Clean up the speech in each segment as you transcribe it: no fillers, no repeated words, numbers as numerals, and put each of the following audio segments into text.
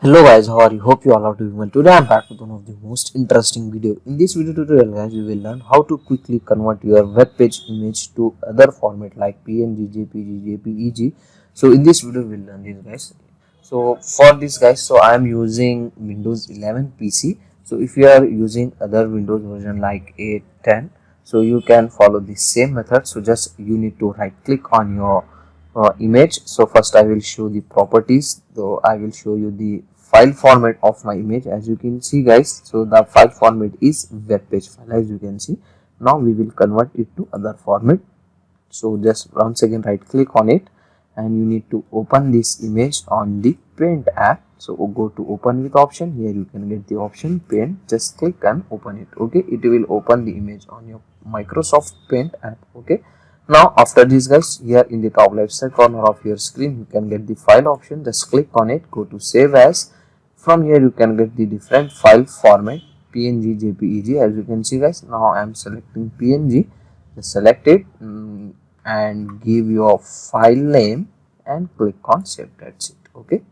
Hello guys, how are you? Hope you all are doing well. Today I am back with one of the most interesting video. In this video tutorial guys, we will learn how to quickly convert your web page image to other format like PNG, JPG, JPEG. So in this video we will learn this guys. So for this guys, so I am using Windows 11 PC. So if you are using other Windows version like 8, 10, so you can follow the same method. So just you need to right click on your image. So first I will show the properties, though I will show you the file format of my image. As you can see guys, so the file format is web page file. As you can see, now we will convert it to other format. So just once again right click on it and you need to open this image on the Paint app. So go to open with option. Here you can get the option Paint. Just click and open it. Okay, it will open the image on your Microsoft Paint app. Okay, now after this guys, here in the top left side corner of your screen you can get the file option. Just click on it, go to save as. From here you can get the different file format, PNG, JPEG. As you can see guys, now I am selecting PNG. Just select it and give your file name and click on save. That's it. Okay,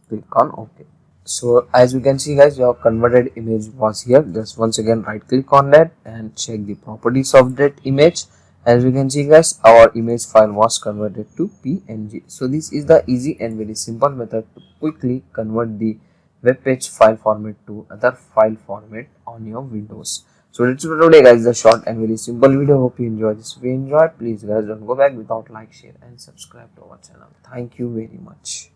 click on OK. So as you can see guys, your converted image was here. Just once again right click on that and check the properties of that image. As you can see guys, our image file was converted to PNG. So this is the easy and very simple method to quickly convert the web page file format to other file format on your Windows. So that's it for today guys, the short and very simple video. Hope you enjoy this. If you enjoyed, please guys don't go back without like, share and subscribe to our channel. Thank you very much.